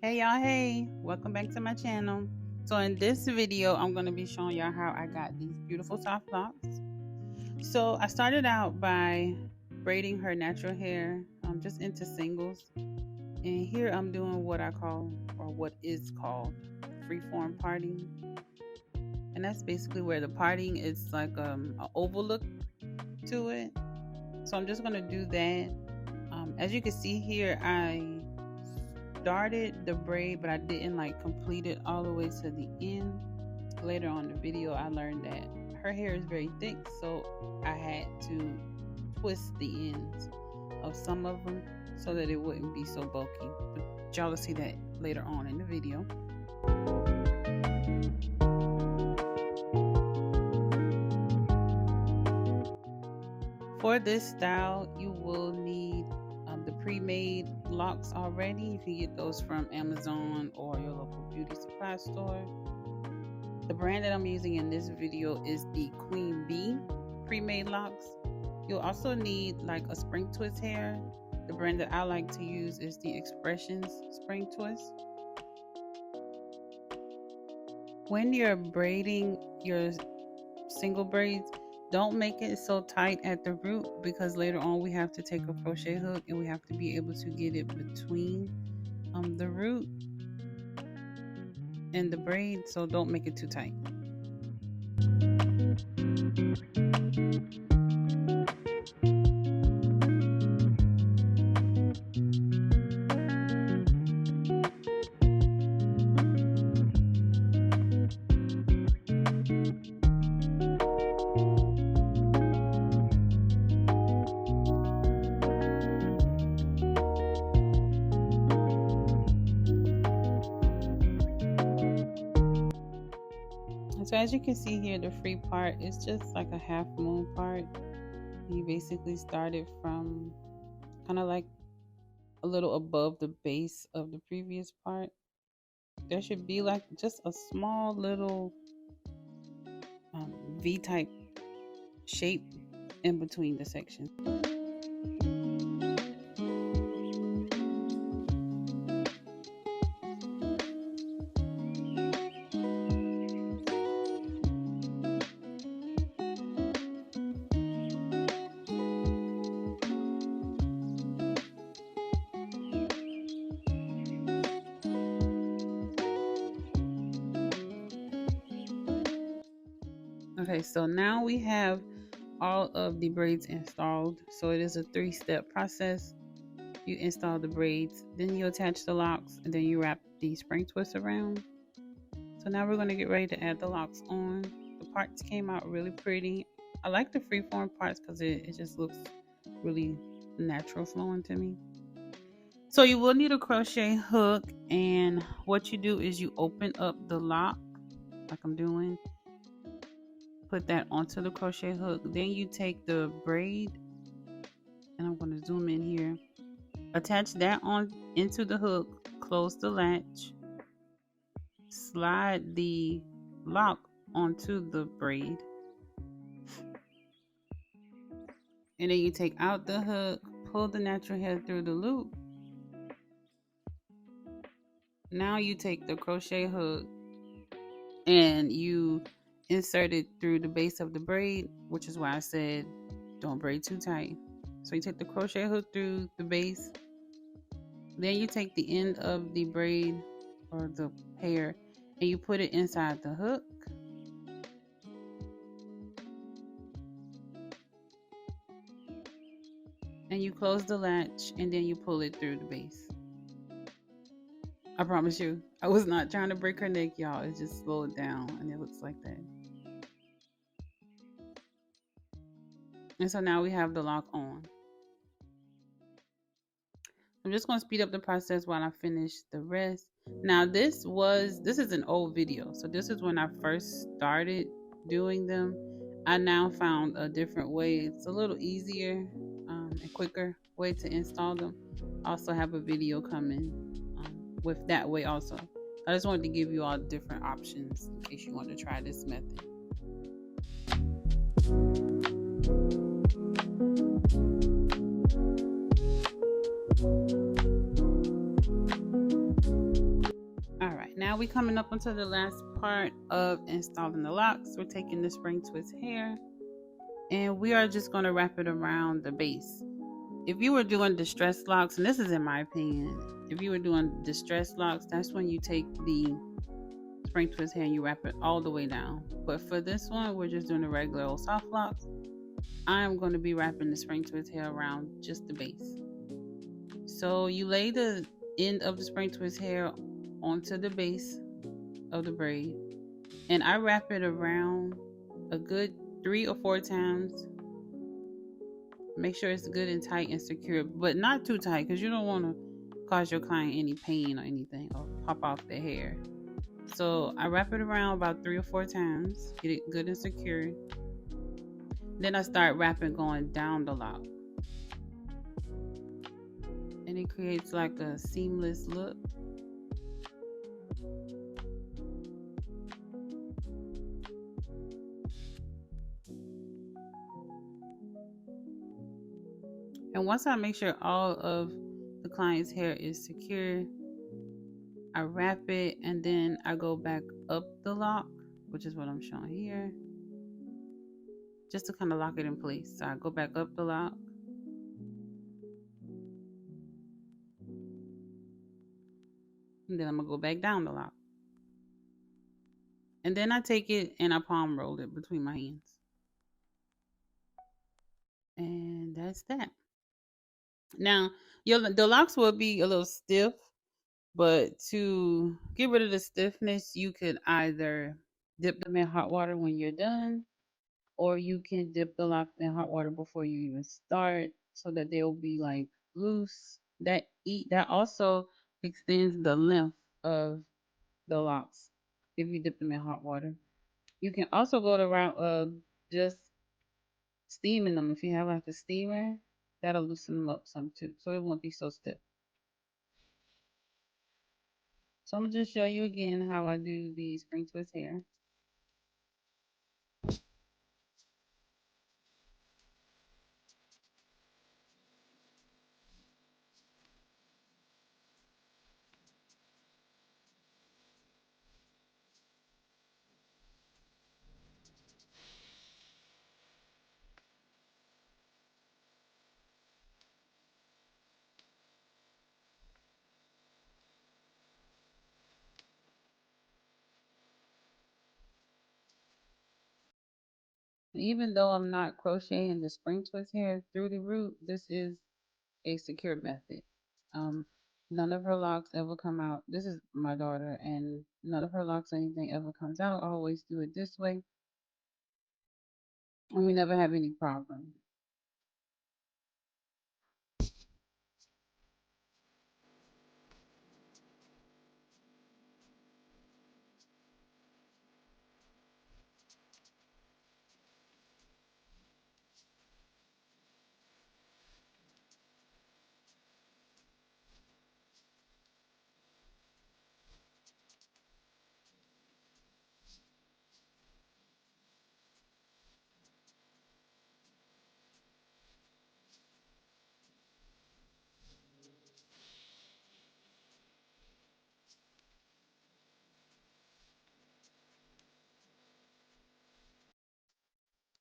Hey y'all, hey, welcome back to my channel. So in this video, I'm going to be showing y'all how I got these beautiful soft locks. So I started out by braiding her natural hair just into singles. And here I'm doing what I call, or what is called, freeform parting. And that's basically where the parting is like an oval look to it. So I'm just going to do that. As you can see here, I started the braid, but I didn't like complete it all the way to the end. Later on in the video, I learned that her hair is very thick, so I had to twist the ends of some of them so that it wouldn't be so bulky. But y'all will see that later on in the video. For this style, you will need the pre-made locks already. You can get those from Amazon or your local beauty supply store. The brand that I'm using in this video is the Queen Bee pre-made locks. You'll also need like a spring twist hair. The brand that I like to use is the Xpressions spring twist. When you're braiding your single braids, don't make it so tight at the root, because later on we have to take a crochet hook and we have to be able to get it between the root and the braid, so don't make it too tight. So as you can see here, the free part is just like a half moon part. You basically started from kind of like a little above the base of the previous part. There should be like just a small little V-type shape in between the sections. Okay, so now we have all of the braids installed. So it is a 3-step process. You install the braids, then you attach the locks, and then you wrap the spring twist around. So now we're going to get ready to add the locks on. The parts came out really pretty. I like the freeform parts because it just looks really natural flowing to me. So you will need a crochet hook, and what you do is you open up the lock like I'm doing. Put that onto the crochet hook. Then you take the braid, and I'm going to zoom in here. Attach that on into the hook. Close the latch. Slide the lock onto the braid. And then you take out the hook. Pull the natural hair through the loop. Now you take the crochet hook and you insert it through the base of the braid, which is why I said don't braid too tight. So you take the crochet hook through the base, then you take the end of the braid or the hair and you put it inside the hook, and you close the latch, and then you pull it through the base. I promise you, I was not trying to break her neck, y'all. It just slowed down and it looks like that. And so now we have the lock on. I'm just going to speed up the process while I finish the rest. Now this is an old video. So this is when I first started doing them. I now found a different way. It's a little easier and quicker way to install them. I also have a video coming with that way also. I just wanted to give you all different options in case you want to try this method. Now we coming up onto the last part of installing the locks. We're taking the spring twist hair and we are just going to wrap it around the base. If you were doing distress locks, and this is in my opinion, if you were doing distress locks, that's when you take the spring twist hair and you wrap it all the way down. But for this one, we're just doing the regular old soft locks. I'm going to be wrapping the spring twist hair around just the base. So you lay the end of the spring twist hair onto the base of the braid, and I wrap it around a good 3 or 4 times. Make sure it's good and tight and secure, but not too tight because you don't want to cause your client any pain or anything or pop off their hair. So I wrap it around about 3 or 4 times, get it good and secure. Then I start wrapping going down the lock, and it creates like a seamless look. And once I make sure all of the client's hair is secure, I wrap it and then I go back up the lock, which is what I'm showing here, just to kind of lock it in place. So I go back up the lock, and then I'm gonna go back down the lock, and then I take it and I palm roll it between my hands, and that's that. Now the locks will be a little stiff, but to get rid of the stiffness, you could either dip them in hot water when you're done, or you can dip the locks in hot water before you even start, so that they'll be like loose. That also extends the length of the locks if you dip them in hot water. You can also go the route of just steaming them. If you have like a steamer, that'll loosen them up some too, so it won't be so stiff. So I'm gonna just show you again how I do the spring twist hair. Even though I'm not crocheting the spring twist hair through the root, this is a secure method. Um, None of her locks ever come out. This is my daughter, and none of her locks or anything ever comes out. I always do it this way, and we never have any problem.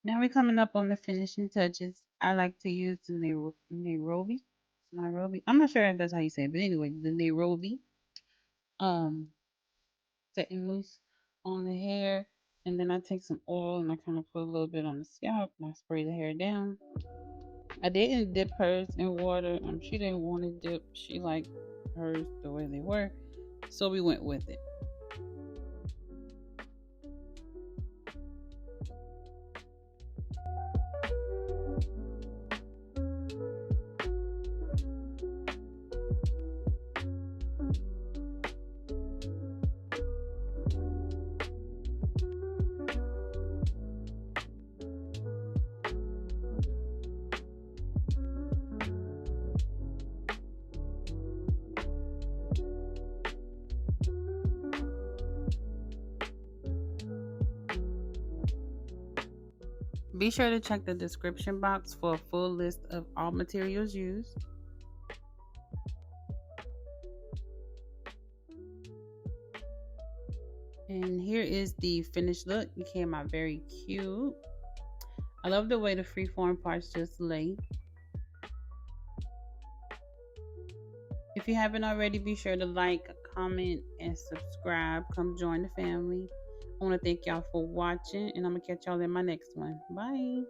Now we're coming up on the finishing touches. I like to use the Nairobi. Nairobi. I'm not sure if that's how you say it, but anyway, the Nairobi. Um, Setting loose on the hair, and then I take some oil and I kind of put a little bit on the scalp and I spray the hair down. I didn't dip hers in water. She didn't want to dip. She liked hers the way they were, so we went with it. Be sure to check the description box for a full list of all materials used. And here is the finished look. It came out very cute. I love the way the freeform parts just lay. If you haven't already, be sure to like, comment, and subscribe. Come join the family. I want to thank y'all for watching, and I'm going to catch y'all in my next one. Bye.